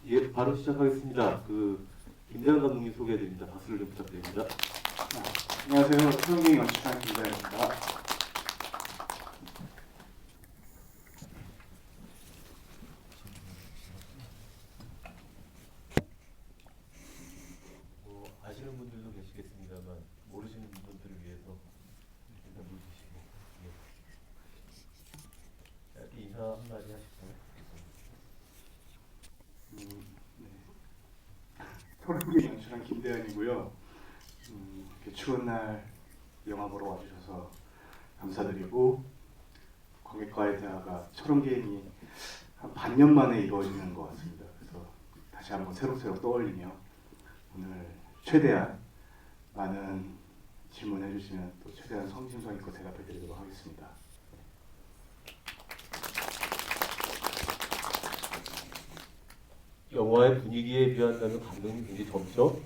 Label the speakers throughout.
Speaker 1: 예, 바로 시작하겠습니다. 김대현 감독님 소개해드립니다. 박수를 좀 부탁드립니다.
Speaker 2: 안녕하세요. 수영경 연출단 김대현입니다.
Speaker 1: 아시는 분들도 계시겠습니다만 모르시는 분들을 위해서 일단 물으시고 짧게 인사 한마디 하실까요?
Speaker 2: 토론기 연출한 김대현이고요. 이렇게 추운 날 영화 보러 와주셔서 감사드리고, 관객과의 대화가 철원기행이 한 반년 만에 이루어지는 것 같습니다. 그래서 다시 한번 새록새록 떠올리며 오늘 최대한 많은 질문해 주시면 또 최대한 성심성의껏 대답해 드리도록 하겠습니다.
Speaker 1: 영화의 분위기에 비한다면 감독님 굉장히 젊죠?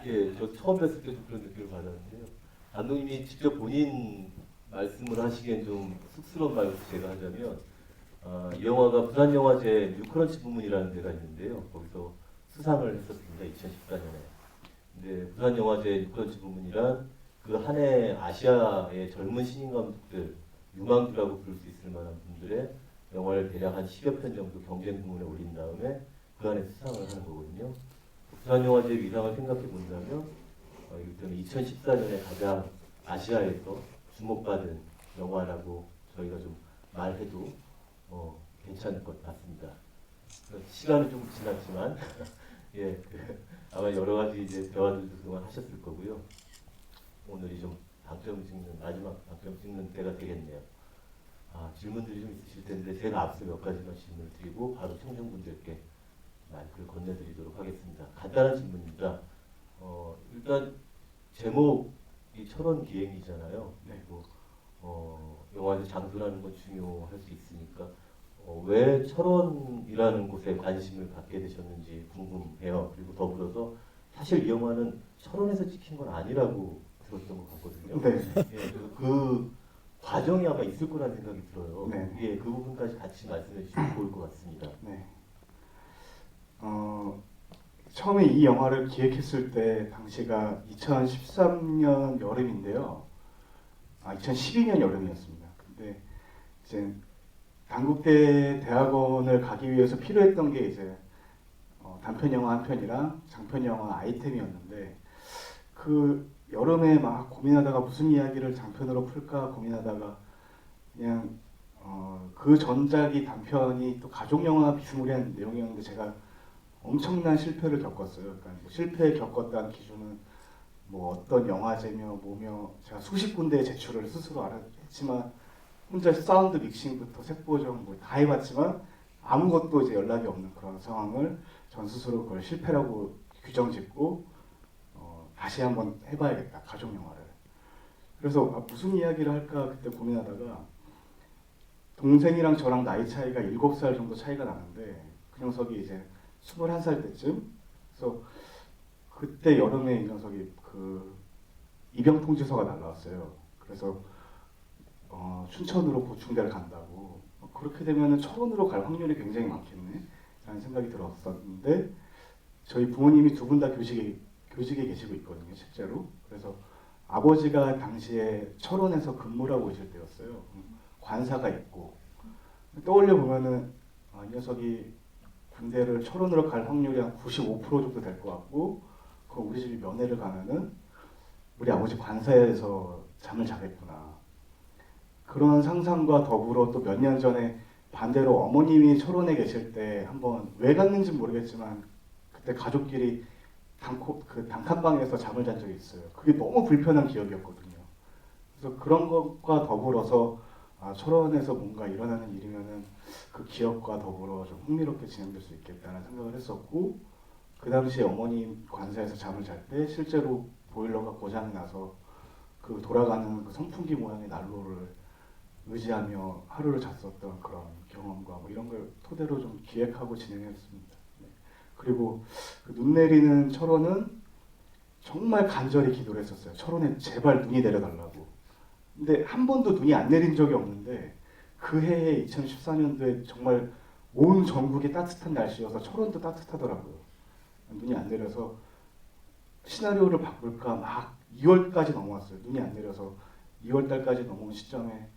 Speaker 1: 예, 저 처음 뵀을 때 좀 그런 느낌을 받았는데요. 감독님이 직접 본인 말씀을 하시기엔 좀 쑥스러운 말을 제가 하자면, 이 영화가 부산영화제 뉴크런치 부문이라는 데가 있는데요. 거기서 수상을 했었습니다. 2014년에. 근데 부산영화제 뉴크런치 부문이란 그 한 해 아시아의 젊은 신인 감독들, 유망주라고 부를 수 있을 만한 분들의 영화를 대략 한 10여 편 정도 경쟁 부문에 올린 다음에 그 안에 수상을 하는 거거든요. 부산영화제 위상을 생각해 본다면 이를테면 2014년에 가장 아시아에서 주목받은 영화라고 저희가 좀 말해도 괜찮을 것 같습니다. 시간은 좀 지났지만 예, 아마 여러 가지 이제 대화들도 그동안 하셨을 거고요. 오늘이 좀 방점 찍는 마지막 방점 찍는 때가 되겠네요. 질문들이 좀 있으실 텐데 제가 앞서 몇 가지만 질문을 드리고 바로 청중분들께 마이크를 건네드리도록 하겠습니다. 간단한 질문입니다. 일단 제목이 철원 기행이잖아요. 그리고 영화에서 장소라는 건 중요할 수 있으니까 왜 철원이라는 곳에 관심을 갖게 되셨는지 궁금해요. 그리고 더불어서 사실 이 영화는 철원에서 찍힌 건 아니라고 들었던 것 같거든요.
Speaker 2: 네.
Speaker 1: 예, 그 과정이 아마 있을 거라는 생각이 들어요.
Speaker 2: 네.
Speaker 1: 예, 그 부분까지 같이 말씀해 주시면 좋을 것 같습니다.
Speaker 2: 네. 처음에 이 영화를 기획했을 때 당시가 2013년 여름인데요. 2012년 여름이었습니다. 근데 이제 단국대 대학원을 가기 위해서 필요했던 게 이제 단편 영화 한 편이랑 장편 영화 아이템이었는데, 그 여름에 막 고민하다가 무슨 이야기를 장편으로 풀까 고민하다가 그냥 그 전작이 단편이 또 가족 영화 비스무리한 내용이었는데 제가 엄청난 실패를 겪었어요. 그러니까 뭐 실패 겪었다는 기준은 뭐 어떤 영화제며 뭐며 제가 수십 군데에 제출을 스스로 했지만 혼자 사운드 믹싱부터 색 보정 뭐 다 해봤지만 아무것도 이제 연락이 없는 그런 상황을 전 스스로 그걸 실패라고 규정짓고 다시 한번 해봐야겠다, 가족 영화를. 그래서 무슨 이야기를 할까 그때 고민하다가 동생이랑 저랑 나이 차이가 7살 정도 차이가 나는데 그 녀석이 이제 21살 때쯤, 그래서 그때 여름에 이 녀석이 그 입영 통지서가 날라왔어요. 그래서 춘천으로 보충대를 간다고. 그렇게 되면 철원으로 갈 확률이 굉장히 많겠네 라는 생각이 들었었는데, 저희 부모님이 두 분 다 교직에 계시고 있거든요, 실제로. 그래서 아버지가 당시에 철원에서 근무를 하고 있을 때였어요. 관사가 있고. 떠올려 보면은 이 녀석이 군대를 철원으로 갈 확률이 한 95% 정도 될 것 같고, 그럼 우리 집이 면회를 가면은 우리 아버지 관사에서 잠을 자겠구나. 그런 상상과 더불어 또 몇 년 전에 반대로 어머님이 철원에 계실 때 한번 왜 갔는지 모르겠지만 그때 가족끼리 단칸방에서 잠을 잔 적이 있어요. 그게 너무 불편한 기억이었거든요. 그래서 그런 것과 더불어서 철원에서 뭔가 일어나는 일이면은 그 기억과 더불어 좀 흥미롭게 진행될 수 있겠다는 생각을 했었고, 그 당시에 어머님 관사에서 잠을 잘 때 실제로 보일러가 고장이 나서 그 돌아가는 그 선풍기 모양의 난로를 의지하며 하루를 잤었던 그런 경험과 뭐 이런 걸 토대로 좀 기획하고 진행했습니다. 네. 그리고 그 눈 내리는 철원은 정말 간절히 기도를 했었어요. 철원에 제발 눈이 내려달라고. 근데 한 번도 눈이 안 내린 적이 없는데 그 해에 2014년도에 정말 온 전국이 따뜻한 날씨여서 철원도 따뜻하더라고요. 눈이 안 내려서 시나리오를 바꿀까 막 2월까지 넘어왔어요. 눈이 안 내려서 2월 달까지 넘어온 시점에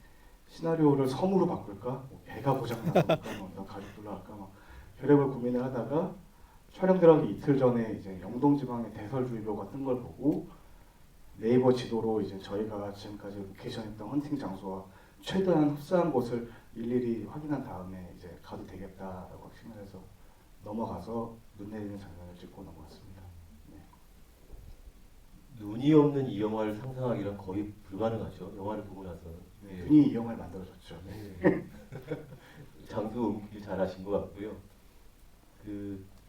Speaker 2: 시나리오를 섬으로 바꿀까? 뭐 배가 고장나서 할까? 뭐 어떤 가족들로 할까? 막 별의별 고민을 하다가 촬영 들어가기 이틀 전에 이제 영동지방에 대설주의보가 뜬 걸 보고 네이버 지도로 이제 저희가 지금까지 로케이션했던 헌팅 장소와 최대한 흡사한 곳을 일일이 확인한 다음에 이제 가도 되겠다라고 확신을 해서 넘어가서 눈 내리는 장면을 찍고 넘어갔습니다. 네.
Speaker 1: 눈이 없는 이 영화를 상상하기란 거의 불가능하죠. 영화를 보고 나서는.
Speaker 2: 네,
Speaker 1: 예.
Speaker 2: 눈이 이 영화를 만들어줬죠.
Speaker 1: 네. 장도 옮기길 잘하신 것 같고요.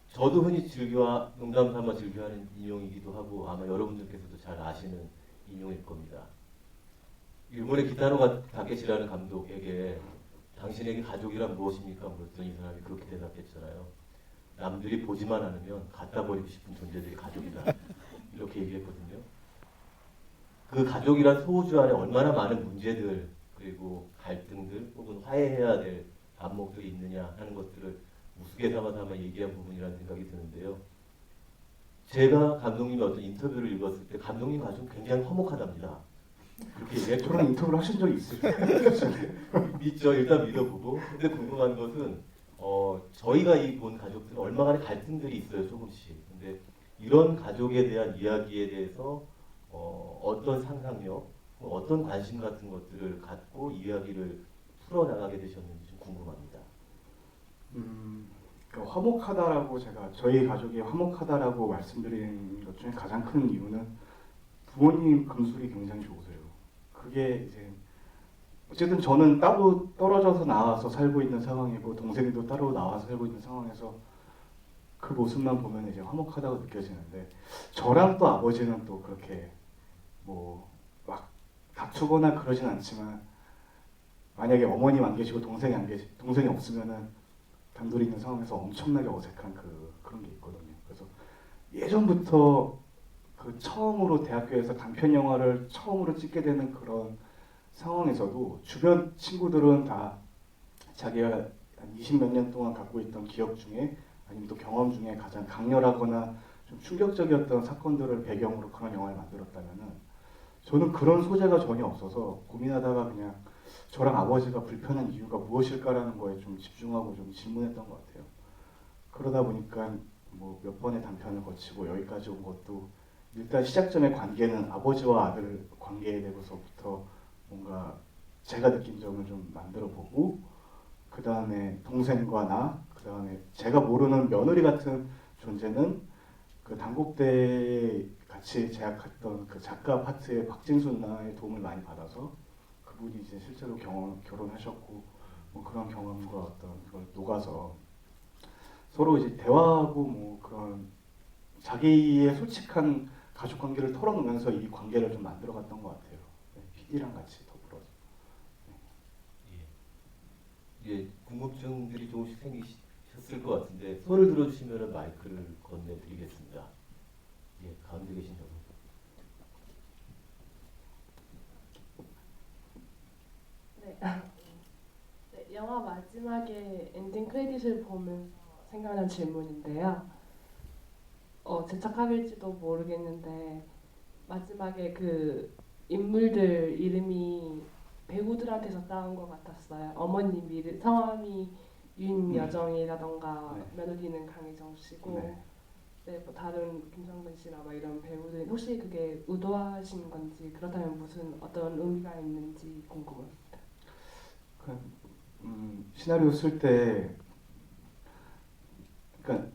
Speaker 1: 저도 흔히 농담 삼아 즐겨하는 인용이기도 하고 아마 여러분들께서도 잘 아시는 인용일 겁니다. 일본의 기타노 다케시라는 감독에게 당신에게 가족이란 무엇입니까? 물었더니 이 사람이 그렇게 대답했잖아요. 남들이 보지만 않으면 갖다 버리고 싶은 존재들이 가족이다. 이렇게 얘기했거든요. 그 가족이란 소우주 안에 얼마나 많은 문제들 그리고 갈등들 혹은 화해해야 될 안목들이 있느냐 하는 것들을 우스개 삼아 얘기한 부분이라는 생각이 드는데요. 제가 감독님의 어떤 인터뷰를 읽었을 때 감독님 가족은 굉장히 화목하답니다. 그렇게 얘기했죠.
Speaker 2: 저랑 인터뷰를 하신 적이 있으세요?
Speaker 1: 믿죠. 일단 믿어보고. 근데 궁금한 것은 저희가 이 본 가족들은 얼마간의 갈등들이 있어요. 조금씩. 근데 이런 가족에 대한 이야기에 대해서 어떤 상상력, 어떤 관심 같은 것들을 갖고 이야기를 풀어나가게 되셨는지 좀 궁금합니다.
Speaker 2: 그러니까 화목하다라고 제가 저희 가족이 화목하다라고 말씀드린 것 중에 가장 큰 이유는 부모님 금술이 굉장히 좋으세요. 그게 이제 어쨌든 저는 따로 떨어져서 나와서 살고 있는 상황이고 동생도 따로 나와서 살고 있는 상황에서 그 모습만 보면 이제 화목하다고 느껴지는데 저랑 또 아버지는 또 그렇게 뭐 막 다투거나 그러진 않지만 만약에 어머님 안 계시고 동생이 없으면은 단둘이 있는 상황에서 엄청나게 어색한 그런 게 있거든요. 그래서 예전부터 그 처음으로 대학교에서 단편 영화를 처음으로 찍게 되는 그런 상황에서도 주변 친구들은 다 자기가 한 20몇 년 동안 갖고 있던 기억 중에 아니면 또 경험 중에 가장 강렬하거나 좀 충격적이었던 사건들을 배경으로 그런 영화를 만들었다면은 저는 그런 소재가 전혀 없어서 고민하다가 그냥 저랑 아버지가 불편한 이유가 무엇일까라는 거에 좀 집중하고 좀 질문했던 것 같아요. 그러다 보니까 뭐 몇 번의 단편을 거치고 여기까지 온 것도 일단 시작점의 관계는 아버지와 아들 관계에 대해서부터 뭔가 제가 느낀 점을 좀 만들어 보고 그 다음에 동생과 나, 그 다음에 제가 모르는 며느리 같은 존재는 그 단국대 같이 제작했던 그 작가 파트의 박진수 누나의 도움을 많이 받아서 그분이 이제 실제로 결혼하셨고 뭐 그런 경험과 어떤 걸 녹아서 서로 이제 대화하고 뭐 그런 자기의 솔직한 가족 관계를 털어놓으면서 이 관계를 좀 만들어갔던 것 같아요. 네, PD랑 같이 더불어서.
Speaker 1: 예, 궁금증들이 조금씩 생기셨을 것 같은데 손을 들어주시면 마이크를 건네드리겠습니다. 예, 가운데 계신 분.
Speaker 3: 네. 네, 영화 마지막에 엔딩 크레딧을 보면서 생각난 질문인데요. 제착각일지도 모르겠는데 마지막에 그 인물들 이름이 배우들한테서 따온 것 같았어요. 어머님 이름 성함이 윤여정이라던가
Speaker 2: 네.
Speaker 3: 며느리는 강혜정 씨고
Speaker 2: 네.
Speaker 3: 네, 뭐 다른 김성근 씨나 막 이런 배우들 혹시 그게 의도하신 건지 그렇다면 무슨 어떤 의미가 있는지 궁금합니다.
Speaker 2: 시나리오 쓸 때 그러니까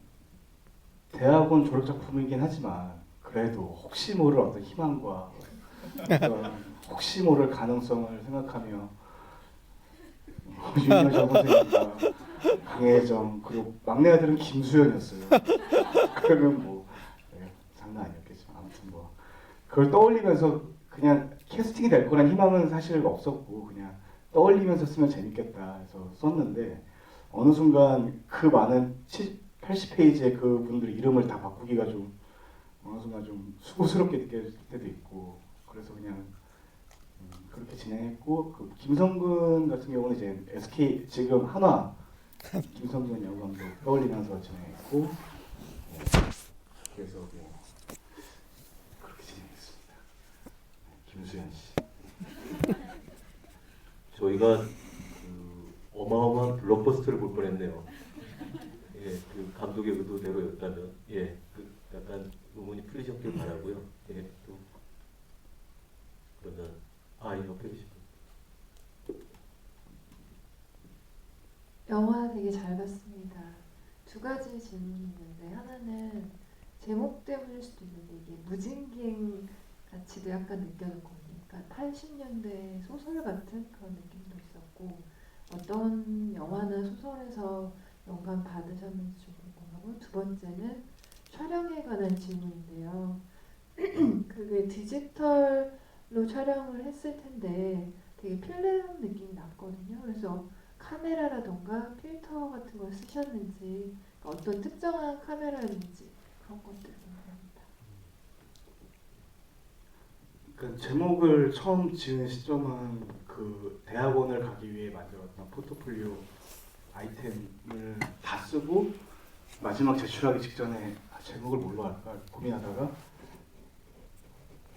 Speaker 2: 대학원 졸업 작품이긴 하지만 그래도 혹시 모를 어떤 희망과 어떤 혹시 모를 가능성을 생각하며 윤여정 선생님과 강혜정 그리고 막내 아들은 김수현이었어요. 그러면 뭐 네, 장난 아니었겠지만 아무튼 뭐 그걸 떠올리면서 그냥 캐스팅이 될 거란 희망은 사실 없었고 그냥 떠올리면서 쓰면 재밌겠다 해서 썼는데 어느 순간 그 많은 80페이지의 그분들 이름을 다 바꾸기가 좀 어느 순간 좀 수고스럽게 느껴질 때도 있고 그래서 그냥 그렇게 진행했고 그 김성근 같은 경우는 이제 SK 지금 한화 김성근 야구 감독 떠올리면서 진행했고 그래서 그렇게 진행했습니다. 김수현 씨.
Speaker 1: 저희가 그 어마어마한 블록버스터를 볼 뻔했네요. 예, 그 감독의 의도대로였다면 그 약간 의문이 풀리셨길 바라고요. 또 그러면 옆에 계신 분.
Speaker 4: 영화 되게 잘 봤습니다. 두 가지 질문이 있는데 하나는 제목 때문일 수도 있는데 이게 무진기행 같이도 약간 느껴졌거든요. 그러니까 80년대 소설 같은 그런 느낌도 있었고 어떤 영화나 소설에서 영감 받으셨는지 좀 궁금하고 두 번째는 촬영에 관한 질문인데요. 그게 디지털로 촬영을 했을 텐데 되게 필름 느낌이 났거든요. 그래서 카메라라던가 필터 같은 걸 쓰셨는지 어떤 특정한 카메라였는지 그런 것들 궁금합니다.
Speaker 2: 그러니까 제목을 처음 지은 시점은 그 대학원을 가기 위해 만들었던 포트폴리오 아이템을 다 쓰고 마지막 제출하기 직전에 제목을 뭘로 할까 고민하다가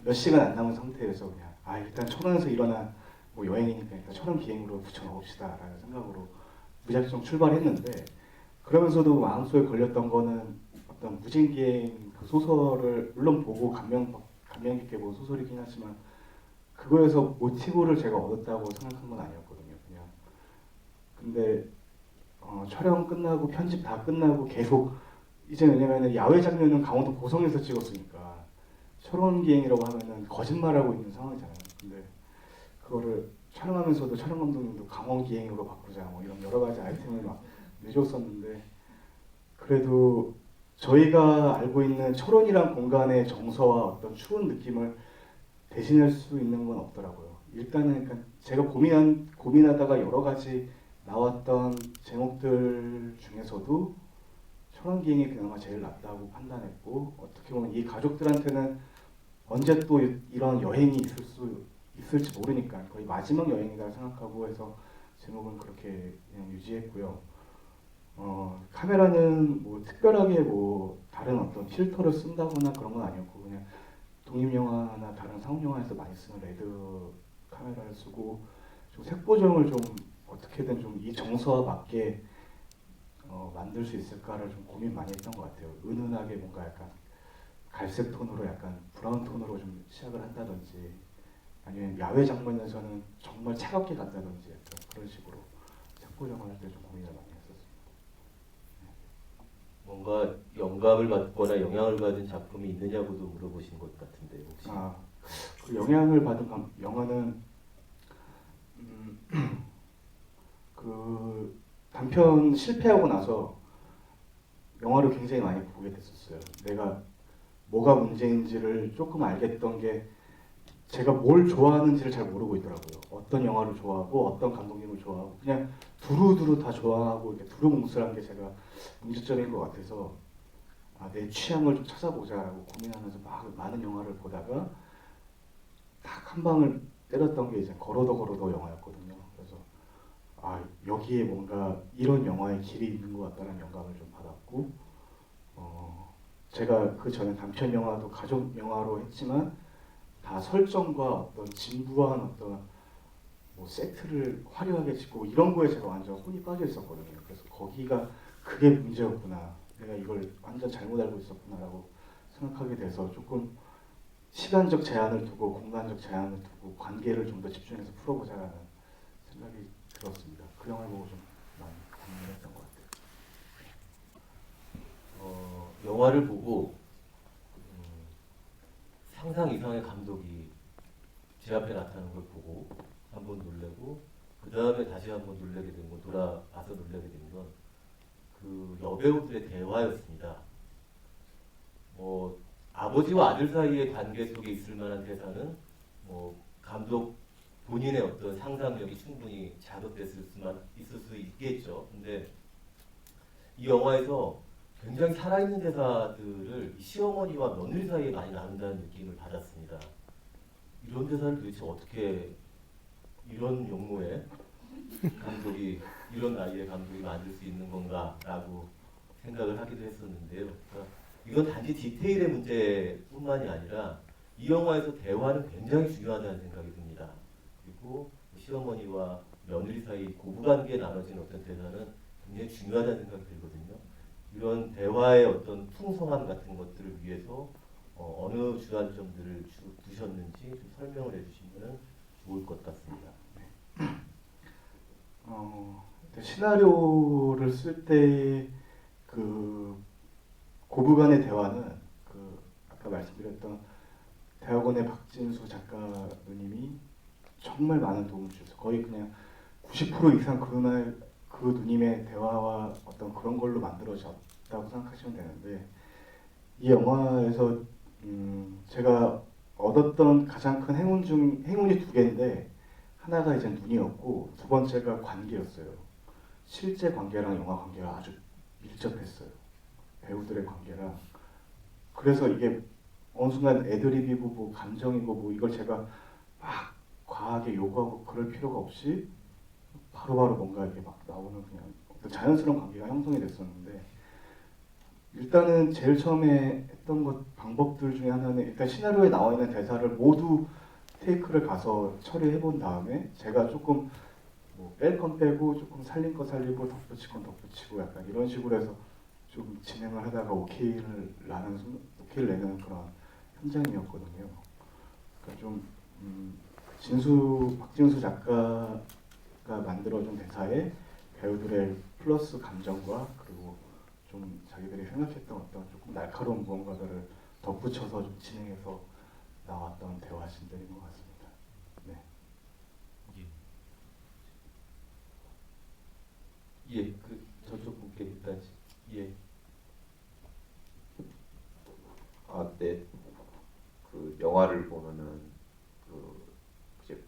Speaker 2: 몇 시간 안 남은 상태에서 그냥 일단 철원에서 일어난 뭐 여행이니까 일단 철원 기행으로 붙여넣읍시다라는 생각으로 무작정 출발했는데 그러면서도 마음속에 걸렸던 거는 어떤 무진기행 그 소설을 물론 보고 감명 깊게 본 소설이긴 하지만 그거에서 모티브를 제가 얻었다고 생각한 건 아니었거든요. 그냥 근데 촬영 끝나고 편집 다 끝나고 계속 이제 왜냐면 야외 장면은 강원도 고성에서 찍었으니까 철원 기행이라고 하면은 거짓말하고 있는 상황이잖아요. 근데 그거를 촬영하면서도 촬영 감독님도 강원 기행으로 바꾸자 뭐 이런 여러 가지 아이템을 막 내줬었는데 그래도 저희가 알고 있는 철원이란 공간의 정서와 어떤 추운 느낌을 대신할 수 있는 건 없더라고요. 일단은 그러니까 제가 고민하다가 여러 가지 나왔던 제목들 중에서도 철원 기행이 그나마 제일 낫다고 판단했고 어떻게 보면 이 가족들한테는 언제 또 이런 여행이 있을지 모르니까 거의 마지막 여행이다 생각하고 해서 제목은 그렇게 그냥 유지했고요. 카메라는 뭐 특별하게 뭐 다른 어떤 필터를 쓴다거나 그런 건 아니었고 그냥 독립영화나 다른 상업영화에서 많이 쓰는 레드 카메라를 쓰고 좀 색 보정을 좀 어떻게든 좀 이 정서와 맞게 만들 수 있을까를 좀 고민 많이 했던 것 같아요. 은은하게 뭔가 약간 갈색 톤으로 약간 브라운 톤으로 좀 시작을 한다든지 아니면 야외 장면에서는 정말 차갑게 간다든지 약간 그런 식으로 색 보정을 할 때 좀 고민을 많이 했었습니다.
Speaker 1: 뭔가 영감을 받거나 영향을 받은 작품이 있느냐고도 물어보신 것 같은데 혹시?
Speaker 2: 그 영향을 받은 영화는 그 단편 실패하고 나서 영화를 굉장히 많이 보게 됐었어요. 내가 뭐가 문제인지를 조금 알겠던 게 제가 뭘 좋아하는지를 잘 모르고 있더라고요. 어떤 영화를 좋아하고 어떤 감독님을 좋아하고 그냥 두루두루 다 좋아하고 이렇게 두루뭉술한 게 제가 문제점인 것 같아서 내 취향을 좀 찾아보자라고 고민하면서 막 많은 영화를 보다가 딱 한 방을 때렸던 게 이제 걸어도 영화였거든요. 그래서 여기에 뭔가 이런 영화의 길이 있는 것 같다는 영감을 좀 받았고 제가 그 전에 단편 영화도 가족 영화로 했지만 다 설정과 어떤 진부한 어떤 뭐 세트를 화려하게 짓고 이런 거에 제가 완전 혼이 빠져 있었거든요. 그래서 거기가 그게 문제였구나. 내가 이걸 완전 잘못 알고 있었구나라고 생각하게 돼서 조금 시간적 제한을 두고 공간적 제한을 두고 관계를 좀 더 집중해서 풀어보자라는 생각이 들었습니다. 그 영화를 보고 좀 많이 고민했던 것 같아요.
Speaker 1: 영화를 보고 상상 이상의 감독이 제 앞에 나타나는 걸 보고 한번 놀래고 그 다음에 다시 한번 놀라게 된 건 돌아와서 놀라게 된 건 그 여배우들의 대화였습니다. 아버지와 아들 사이의 관계 속에 있을 만한 대사는 감독 본인의 어떤 상상력이 충분히 자극됐을 있을 수 있겠죠. 근데 이 영화에서 굉장히 살아있는 대사들을 시어머니와 며느리 사이에 많이 나눈다는 느낌을 받았습니다. 이런 대사를 도대체 어떻게 이런 용모에 감독이 이런 나이에 감독이 만들 수 있는 건가라고 생각을 하기도 했었는데요. 그러니까 이건 단지 디테일의 문제뿐만이 아니라 이 영화에서 대화는 굉장히 중요하다는 생각이 듭니다. 그리고 시어머니와 며느리 사이 고부관계에 나눠진 어떤 대사는 굉장히 중요하다는 생각이 들거든요. 이런 대화의 어떤 풍성함 같은 것들을 위해서 어느 주안점들을 두셨는지 좀 설명을 해주시면 좋을 것 같습니다.
Speaker 2: 시나리오를 쓸 때 그 고부간의 대화는 그 아까 말씀드렸던 대학원의 박진수 작가 누님이 정말 많은 도움을 주셔서 거의 그냥 90% 이상 그날 그 누님의 대화와 어떤 그런 걸로 만들어졌다고 생각하시면 되는데 이 영화에서 제가 얻었던 가장 큰 행운이 두 개인데 하나가 이제 눈이었고 두 번째가 관계였어요. 실제 관계랑 영화 관계가 아주 밀접했어요. 배우들의 관계랑. 그래서 이게 어느 순간 애드립이고 뭐 감정이고 뭐 이걸 제가 막 과하게 요구하고 그럴 필요가 없이 바로바로 뭔가 이게 막 나오는 그냥 어떤 자연스러운 관계가 형성이 됐었는데 일단은 제일 처음에 했던 것 방법들 중에 하나는 일단 시나리오에 나와 있는 대사를 모두 테이크를 가서 처리해 본 다음에 제가 조금 뭐 뺄 건 빼고 조금 살린 거 살리고 덧붙일 건 덧붙이고 약간 이런 식으로 해서 좀 진행을 하다가 오케이를 내는 그런 현장이었거든요. 그러니까 좀 박진수 작가가 만들어준 대사에 배우들의 플러스 감정과 그리고 좀 자기들이 생각했던 어떤 조금 날카로운 무언가들을 덧붙여서 좀 진행해서 나왔던 대화신들인 것 같습니다. 네.
Speaker 1: 예, 그 저쪽 분께 일단 예.
Speaker 5: 네. 그 영화를 보면은 그 이제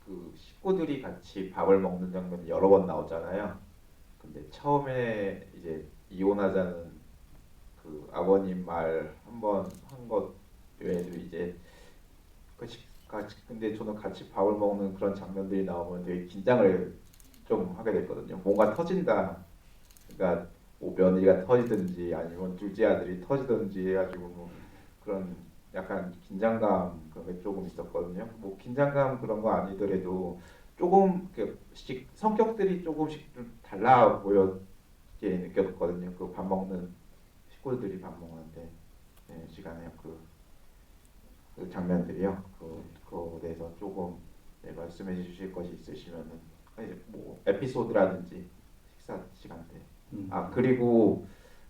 Speaker 5: 그 식구들이 같이 밥을 먹는 장면이 여러 번 나오잖아요. 근데 처음에 이제 이혼하자는 그 아버님 말 한 번 한 것 외에도 이제 근데 저는 같이 밥을 먹는 그런 장면들이 나오면 되게 긴장을 좀 하게 됐거든요. 뭔가 터진다. 그러니까 뭐 며느리가 터지든지 아니면 둘째 아들이 터지든지 해가지고 뭐 그런 약간 긴장감 그런 게 조금 있었거든요. 뭐 긴장감 그런 거 아니더라도 조금씩 성격들이 조금씩 좀 달라 보였게 느꼈거든요. 그 밥 먹는 식구들이 밥 먹는데 시간에 그 장면들이요. 그거에 대해서 조금 말씀해 주실 것이 있으시면은 이제 뭐 에피소드라든지 식사 시간대. 그리고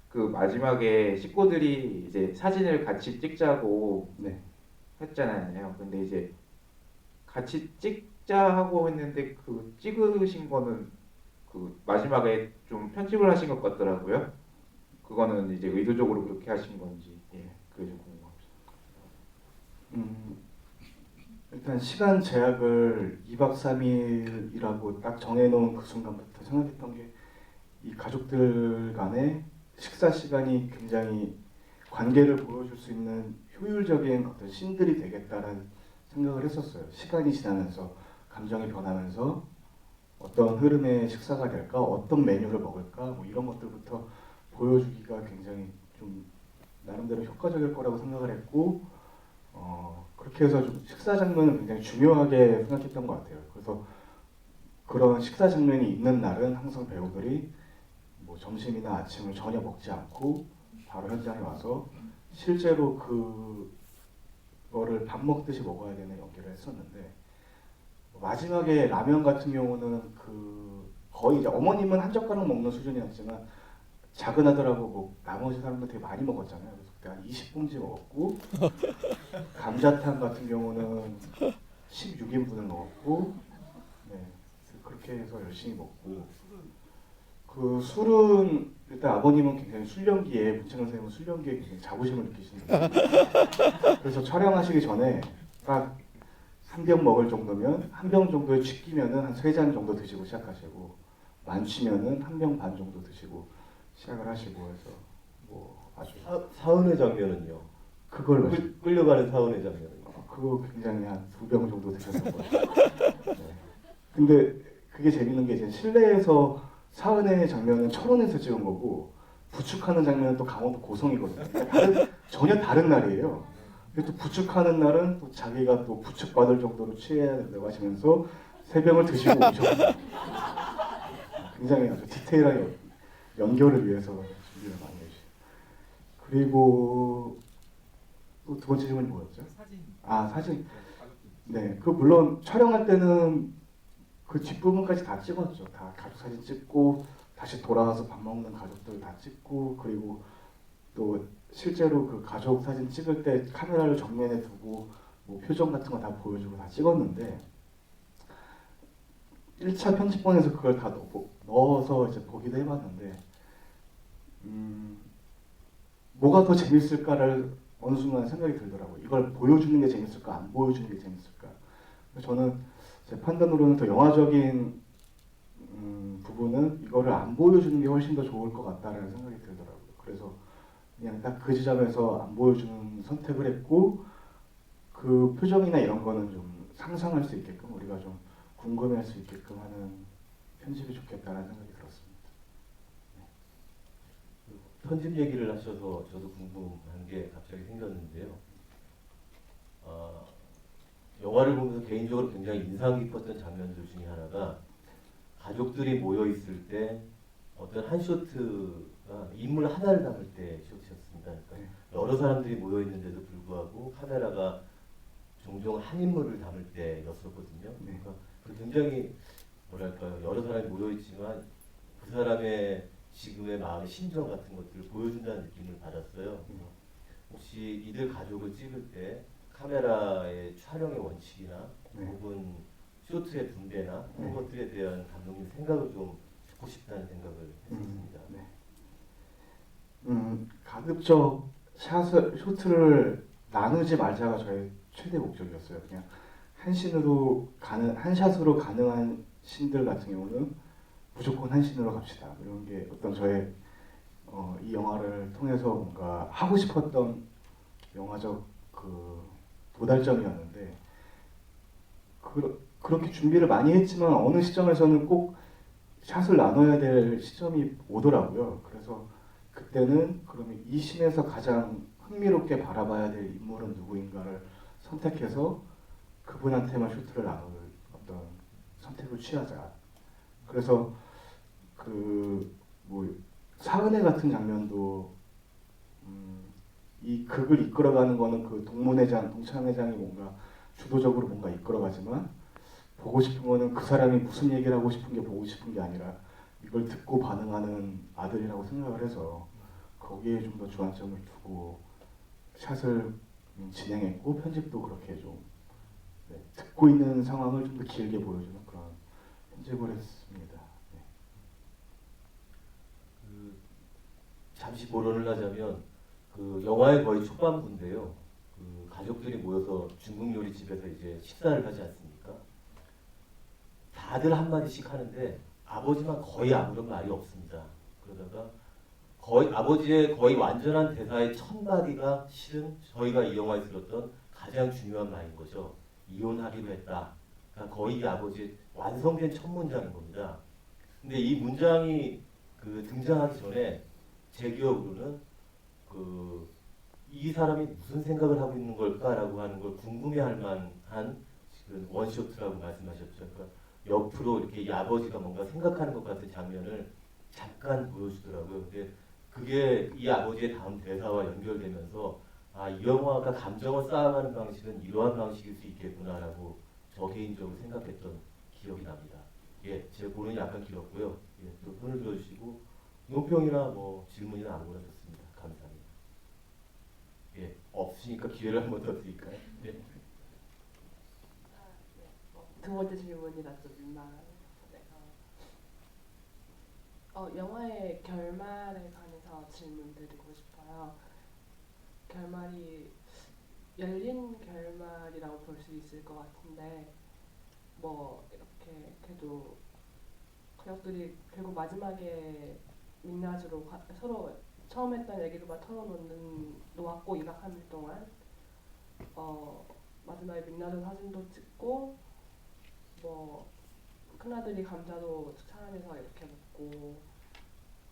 Speaker 5: 그 마지막에 식구들이 이제 사진을 같이 찍자고
Speaker 2: 네.
Speaker 5: 했잖아요. 근데 이제 같이 찍자 하고 했는데 그 찍으신 거는 그 마지막에 좀 편집을 하신 것 같더라고요. 그거는 이제 의도적으로 그렇게 하신 건지 그게 좀 궁금합니다.
Speaker 2: 일단 시간 제약을 2박 3일이라고 딱 정해놓은 그 순간부터 생각했던 게 이 가족들 간의 식사 시간이 굉장히 관계를 보여줄 수 있는 효율적인 어떤 씬들이 되겠다라는 생각을 했었어요. 시간이 지나면서 감정이 변하면서 어떤 흐름의 식사가 될까, 어떤 메뉴를 먹을까, 뭐 이런 것들부터 보여주기가 굉장히 좀 나름대로 효과적일 거라고 생각을 했고, 그렇게 해서 좀 식사 장면을 굉장히 중요하게 생각했던 것 같아요. 그래서 그런 식사 장면이 있는 날은 항상 배우들이 뭐 점심이나 아침을 전혀 먹지 않고 바로 현장에 와서 실제로 그거를 밥 먹듯이 먹어야 되는 연기를 했었는데 마지막에 라면 같은 경우는 그 거의 이제 어머님은 한 젓가락 먹는 수준이었지만 작은 아들하고 뭐 나머지 사람들 되게 많이 먹었잖아요. 그래서 그때 한 20봉지 먹었고 감자탕 같은 경우는 16인분을 먹었고 그렇게 해서 열심히 먹고 그 술은 일단 아버님은 굉장히 술연기에 문채영 선생님은 술연기에 굉장히 자부심을 느끼시는데 그래서 촬영하시기 전에 딱 한 병 먹을 정도면 한 병 정도에 취기면은 한 3잔 정도 드시고 시작하시고 많치면은 한 병 반 정도 드시고 시작을 하시고 해서 뭐 아주
Speaker 1: 사은의 장면은요.
Speaker 2: 그걸
Speaker 1: 끌려가는 사은의 장면은.
Speaker 2: 그거 굉장히 한 2병 정도 드셨던 거예요. 네. 근데 그게 재밌는 게 이제 실내에서 사은의 장면은 철원에서 찍은 거고 부축하는 장면은 또 강원도 고성이거든요. 그러니까 전혀 다른 날이에요. 근데 또 부축하는 날은 또 자기가 또 부축받을 정도로 취해야 된다고 하시면서 세 병을 드시고 오셨거든요. 굉장히 아주 디테일한 연결을 위해서 준비를 많이 해주시죠. 그리고 또 두 번째 질문이 뭐였죠? 아, 사진. 네, 그 물론 촬영할 때는 그 뒷부분까지 다 찍었죠. 다 가족 사진 찍고 다시 돌아와서 밥 먹는 가족들 다 찍고 그리고 또 실제로 그 가족 사진 찍을 때 카메라를 정면에 두고 뭐 표정 같은 거 다 보여주고 다 찍었는데 1차 편집본에서 그걸 다 넣어서 이제 보기도 해봤는데 뭐가 더 재밌을까를 어느 순간 생각이 들더라고요. 이걸 보여주는 게 재밌을까 안 보여주는 게 재밌을까. 저는 제 판단으로는 더 영화적인 부분은 이거를 안 보여주는 게 훨씬 더 좋을 것 같다라는 생각이 들더라고요. 그래서 그냥 딱 그 지점에서 안 보여주는 선택을 했고 그 표정이나 이런 거는 좀 상상할 수 있게끔 우리가 좀 궁금해할 수 있게끔 하는 편집이 좋겠다라는 생각이 들었습니다.
Speaker 1: 편집 얘기를 하셔서 저도 궁금한 게 갑자기 생겼는데요. 영화를 보면서 개인적으로 굉장히 인상 깊었던 장면들 중에 하나가 가족들이 모여 있을 때 어떤 한 쇼트가 인물 하나를 담을 때 쇼트였습니다. 그러니까 여러 사람들이 모여 있는데도 불구하고 카메라가 종종 한 인물을 담을 때였었거든요. 그러니까 굉장히 뭐랄까요, 여러 사람이 모여 있지만 그 사람의 지금의 마음의 심정 같은 것들을 보여준다는 느낌을 받았어요. 혹시 이들 가족을 찍을 때 카메라의 촬영의 원칙이나 혹은 쇼트의 분배나 그런 것들에 대한 감독님 생각을 좀 듣고 싶다는 생각을 했습니다.
Speaker 2: 가급적 쇼트를 나누지 말자가 저의 최대 목적이었어요. 그냥 한 샷으로 가능한 신들 같은 경우는 무조건 한 씬으로 갑시다. 이런 게 어떤 저의 이 영화를 통해서 뭔가 하고 싶었던 영화적 그 도달점이었는데 그렇게 준비를 많이 했지만 어느 시점에서는 꼭 샷을 나눠야 될 시점이 오더라고요. 그래서 그때는 그러면 이 씬에서 가장 흥미롭게 바라봐야 될 인물은 누구인가를 선택해서 그분한테만 쇼트를 나눌 어떤 선택을 취하자. 그래서 뭐 사은회 같은 장면도 이 극을 이끌어가는 거는 그 동창회장이 뭔가 주도적으로 뭔가 이끌어가지만 보고 싶은 거는 그 사람이 무슨 얘기를 하고 싶은 게 보고 싶은 게 아니라 이걸 듣고 반응하는 아들이라고 생각을 해서 거기에 좀 더 주안점을 두고 샷을 진행했고 편집도 그렇게 좀 듣고 있는 상황을 좀 더 길게 보여주는 그런 편집을 했습니다.
Speaker 1: 잠시 보론을 하자면 그 영화의 거의 초반부인데요. 그 가족들이 모여서 중국 요리집에서 이제 식사를 하지 않습니까? 다들 한 마디씩 하는데 아버지만 거의 아무런 말이 없습니다. 그러다가 아버지의 거의 완전한 대사의 첫 마디가 실은 저희가 이 영화에 들었던 가장 중요한 말인 거죠. 이혼하기로 했다. 그러니까 거의 이 아버지의 완성된 첫 문장인 겁니다. 근데 이 문장이 등장하기 전에 제 기억으로는 이 사람이 무슨 생각을 하고 있는 걸까라고 하는 걸 궁금해할 만한 지금 원쇼트라고 말씀하셨죠. 그러니까 옆으로 이렇게 이 아버지가 뭔가 생각하는 것 같은 장면을 잠깐 보여주더라고요. 근데 그게 이 아버지의 다음 대사와 연결되면서 이 영화가 감정을 쌓아가는 방식은 이러한 방식일 수 있겠구나라고 저 개인적으로 생각했던 기억이 납니다. 예, 제 보는 약간 길었고요. 예, 또 손을 들어주시고 논평이나 뭐 질문이나 아무거나 좋습니다. 감사합니다. 예, 없으니까 기회를 한 번 더 드릴까요? 네.
Speaker 3: 두 번째 질문이라 좀 민망해요. 영화의 결말에 관해서 질문드리고 싶어요. 결말이 열린 결말이라고 볼 수 있을 것 같은데 뭐 이렇게 그래도 가족들이 결국 마지막에 민낯으로 서로 처음 했던 얘기를 막 털어놓았고 2박 3일 동안 마지막에 민낯으로 사진도 찍고 뭐 큰아들이 감자도 차안에서 이렇게 먹고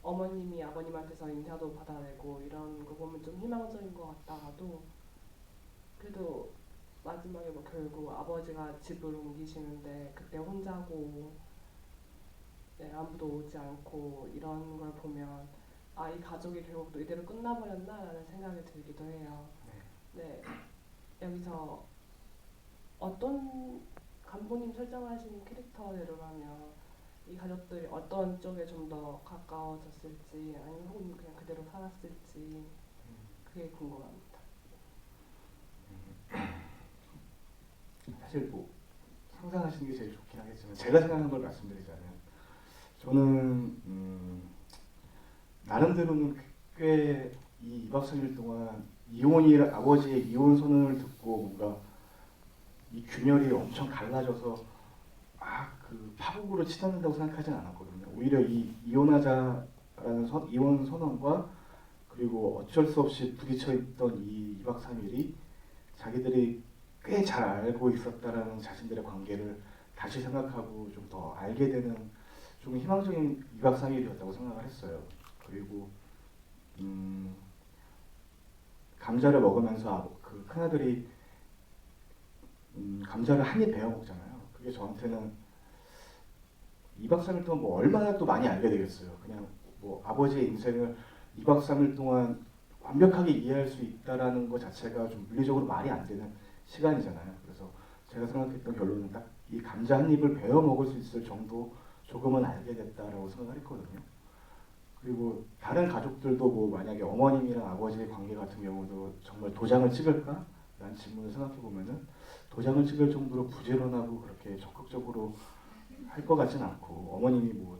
Speaker 3: 어머님이 아버님한테서 인사도 받아내고 이런 거 보면 좀 희망적인 것 같다가도 그래도 마지막에 뭐 결국 아버지가 집을 옮기시는데 그때 혼자고 네, 아무도 오지 않고 이런 걸 보면 아, 이 가족이 결국 또 이대로 끝나버렸나라는 생각이 들기도 해요. 네, 여기서 어떤 감독님 설정하신 캐릭터대로라면 이 가족들이 어떤 쪽에 좀 더 가까워졌을지 아니면 혹은 그냥 그대로 살았을지 그게 궁금합니다.
Speaker 2: 사실 뭐 상상하시는 게 제일 좋긴 하겠지만 제가 생각하는 걸 말씀드리자면 저는 나름대로는 꽤 이 2박 3일 동안 아버지의 이혼 선언을 듣고 뭔가 이 균열이 엄청 갈라져서 그 파국으로 치닫는다고 생각하진 않았거든요. 오히려 이 이혼하자라는 이혼 선언과 그리고 어쩔 수 없이 부딪혀 있던 이 2박 3일이 자기들이 꽤 잘 알고 있었다라는 자신들의 관계를 다시 생각하고 좀 더 알게 되는 좀 희망적인 2박 3일이었다고 생각을 했어요. 그리고 감자를 먹으면서 그 큰아들이 감자를 한 입 베어 먹잖아요. 그게 저한테는 2박 3일 동안 뭐 얼마나 또 많이 알게 되겠어요. 그냥 뭐 아버지의 인생을 2박 3일 동안 완벽하게 이해할 수 있다라는 것 자체가 좀 물리적으로 말이 안 되는 시간이잖아요. 그래서 제가 생각했던 결론은 딱 이 감자 한 입을 베어 먹을 수 있을 정도 조금은 알게 됐다라고 생각을 했거든요. 그리고 다른 가족들도 뭐 만약에 어머님이랑 아버지의 관계 같은 경우도 정말 도장을 찍을까? 라는 질문을 생각해 보면은 도장을 찍을 정도로 부지런하고 그렇게 적극적으로 할 것 같지는 않고 어머님이 뭐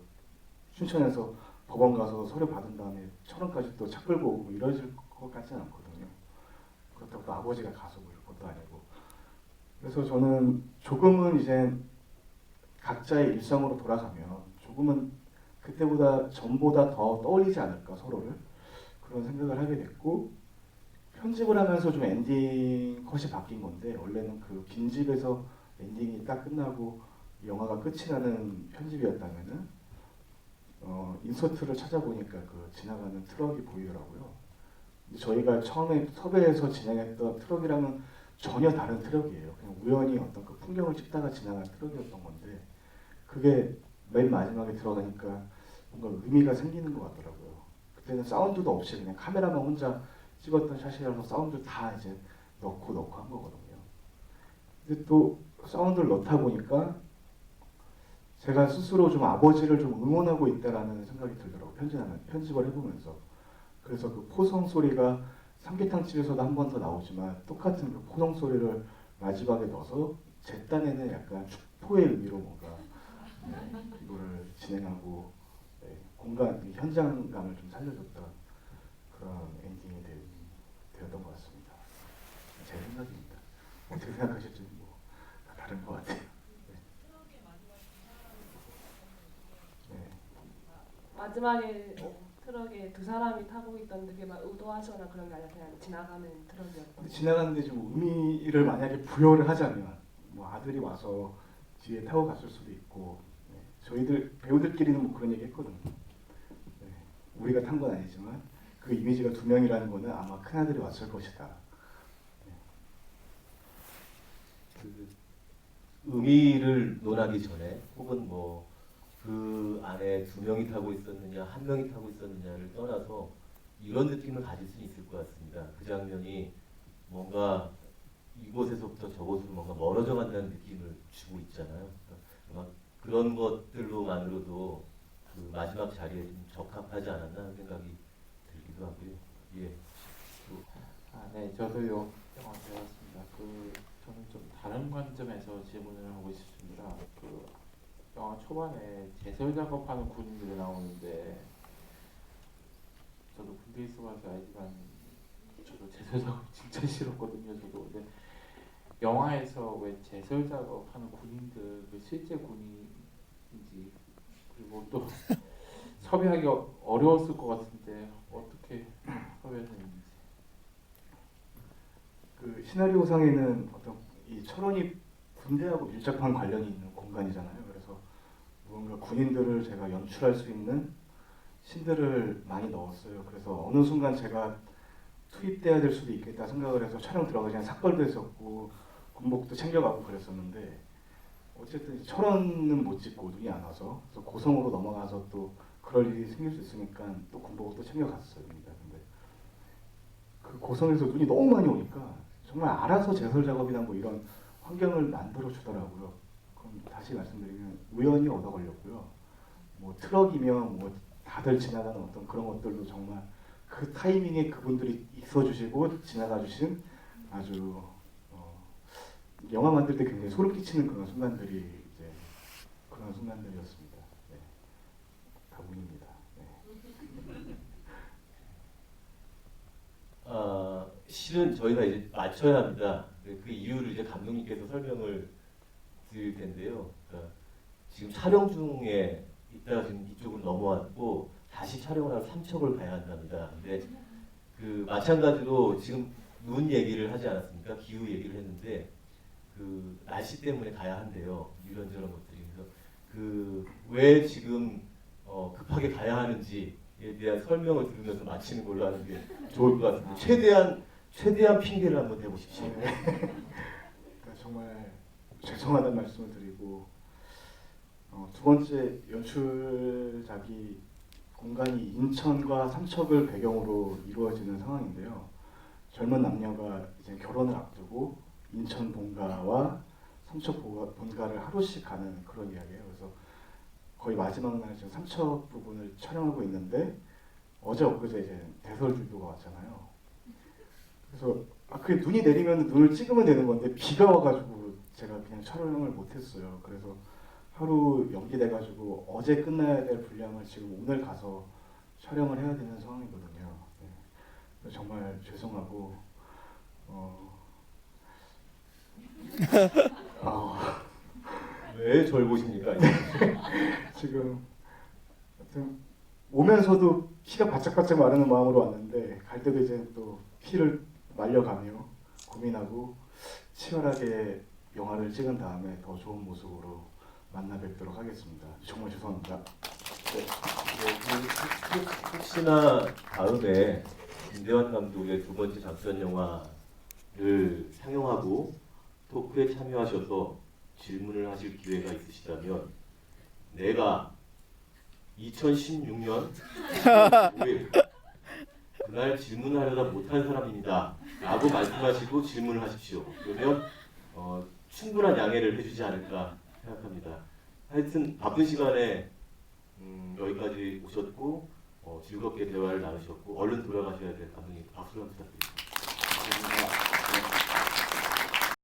Speaker 2: 춘천에서 법원 가서 서류 받은 다음에 철원까지 또 차 끌고 오고 뭐 이러실 것 같지는 않거든요. 그렇다고 또 아버지가 가서 뭐 이럴 것도 아니고. 그래서 저는 조금은 이제 각자의 일상으로 돌아가면 조금은 그때보다 전보다 더 떠올리지 않을까 서로를 그런 생각을 하게 됐고 편집을 하면서 좀 엔딩 컷이 바뀐 건데 원래는 그 빈집에서 엔딩이 딱 끝나고 영화가 끝이 나는 편집이었다면은 인서트를 찾아보니까 그 지나가는 트럭이 보이더라고요. 근데 저희가 처음에 섭외해서 진행했던 트럭이랑은 전혀 다른 트럭이에요. 그냥 우연히 어떤 그 풍경을 찍다가 지나간 트럭이었던 건데 그게 맨 마지막에 들어가니까 뭔가 의미가 생기는 것 같더라고요. 그때는 사운드도 없이 그냥 카메라만 혼자 찍었던 샷이라서 사운드 다 이제 넣고 한 거거든요. 근데 또 사운드를 넣다 보니까 제가 스스로 좀 아버지를 좀 응원하고 있다라는 생각이 들더라고요. 편집을 해보면서. 그래서 그 포성 소리가 삼계탕 집에서도 한 번 더 나오지만 똑같은 그 포성 소리를 마지막에 넣어서 제 딴에는 약간 축포의 의미로 뭔가 이거를 진행하고 현장감을 좀 살려줬던 그런 엔딩이 되었던 것 같습니다. 제 생각입니다. 어떻게 생각하실지 뭐 다른 것 같아요.
Speaker 3: 마지막에 트럭에 두 사람이 타고 있던데 그게 막 의도하거나 그런 게 아니라 그냥 지나가는 트럭이었던.
Speaker 2: 지나가는데 좀 의미를 만약에 부여를 하자면 뭐 아들이 와서 뒤에 타고 갔을 수도 있고 저희들 배우들끼리는 뭐 그런 얘기 했거든요. 우리가 탄 건 아니지만 그 이미지가 두 명이라는 거는 아마 큰 아들이 왔을 것이다.
Speaker 1: 그 의미를 논하기 전에 혹은 뭐 그 안에 두 명이 타고 있었느냐 한 명이 타고 있었느냐를 떠나서 이런 느낌을 가질 수 있을 것 같습니다. 그 장면이 뭔가 이곳에서부터 저곳으로 뭔가 멀어져 간다는 느낌을 주고 있잖아요. 그러니까 그런 것들로만으로도 그 마지막 자리에 좀 적합하지 않았나 하는 생각이 들기도 하고요. 예.
Speaker 6: 네, 저도요 영화 배웠습니다. 저는 좀 다른 관점에서 질문을 하고 싶습니다. 영화 초반에 제설 작업하는 군인들이 나오는데 저도 군대 있어봐서 알지만 저도 제설 작업 진짜 싫었거든요. 저도 근데 영화에서 왜 제설 작업하는 군인들 실제 군인인지 그리고 또 섭외하기 어려웠을 것 같은데 어떻게 섭외했는지.
Speaker 2: 그 시나리오상에는 어떤 이 철원이 군대하고 밀접한 관련이 있는 공간이잖아요. 그래서 뭔가 군인들을 제가 연출할 수 있는 신들을 많이 넣었어요. 그래서 어느 순간 제가 투입돼야 될 수도 있겠다 생각을 해서 촬영 들어가기 전에 삭발도 했었고 군복도 챙겨가고 그랬었는데 어쨌든 철원은 못 찍고 눈이 안 와서 그래서 고성으로 넘어가서 또 그럴 일이 생길 수 있으니까 또 군복을 또 챙겨갔어요. 근데 그 고성에서 눈이 너무 많이 오니까 정말 알아서 제설 작업이나 뭐 이런 환경을 만들어 주더라고요. 그럼 다시 말씀드리면 우연히 얻어 걸렸고요. 뭐 트럭이면 뭐 다들 지나가는 어떤 그런 것들도 정말 그 타이밍에 그분들이 있어 주시고 지나가 주신 아주 영화 만들 때 굉장히 소름 끼치는 그런 순간들이 이제 그런 순간들이었습니다. 네. 다분입니다. 네.
Speaker 1: 실은 저희가 이제 맞춰야 합니다. 그 이유를 이제 감독님께서 설명을 드릴 텐데요. 그러니까 지금 촬영 중에 있다가 지금 이쪽으로 넘어왔고 다시 촬영을 하고 삼척을 가야 한답니다. 근데 그 마찬가지로 지금 눈 얘기를 하지 않았습니까? 기후 얘기를 했는데 그 날씨 때문에 가야 한대요. 이런저런 것들이. 그래서 그 왜 지금 급하게 가야 하는지에 대한 설명을 들으면서 마치는 걸로 하는 게 좋을 것 같습니다. 최대한 핑계를 한번 대보십시오.
Speaker 2: 그러니까 정말 죄송하다는 말씀을 드리고 두 번째 연출작이 공간이 인천과 삼척을 배경으로 이루어지는 상황인데요. 젊은 남녀가 이제 결혼을 앞두고 인천 본가와 삼척 본가를 하루씩 가는 그런 이야기예요. 그래서 거의 마지막 날 지금 삼척 부분을 촬영하고 있는데 어제 엊그제 이제 대설주교가 왔잖아요. 그래서 그게 눈이 내리면 눈을 찍으면 되는 건데 비가 와가지고 제가 그냥 촬영을 못했어요. 그래서 하루 연기돼가지고 어제 끝나야 될 분량을 지금 오늘 가서 촬영을 해야 되는 상황이거든요. 네. 정말 죄송하고
Speaker 1: 왜 절 보십니까?
Speaker 2: 지금 하여튼 오면서도 피가 바짝바짝 마르는 마음으로 왔는데 갈 때도 이제 또 피를 말려가며 고민하고 치열하게 영화를 찍은 다음에 더 좋은 모습으로 만나 뵙도록 하겠습니다. 정말 죄송합니다.
Speaker 1: 혹시나 다음에 김대환 감독의 두 번째 장편 영화를 상영하고 토크에 참여하셔서 질문을 하실 기회가 있으시다면 내가 2016년 5일 그날 질문하려다 못한 사람입니다 라고 말씀하시고 질문을 하십시오. 그러면 충분한 양해를 해주지 않을까 생각합니다. 하여튼 바쁜 시간에 여기까지 오셨고 즐겁게 대화를 나누셨고 얼른 돌아가셔야 될 감독님 박수를 부탁드립니다.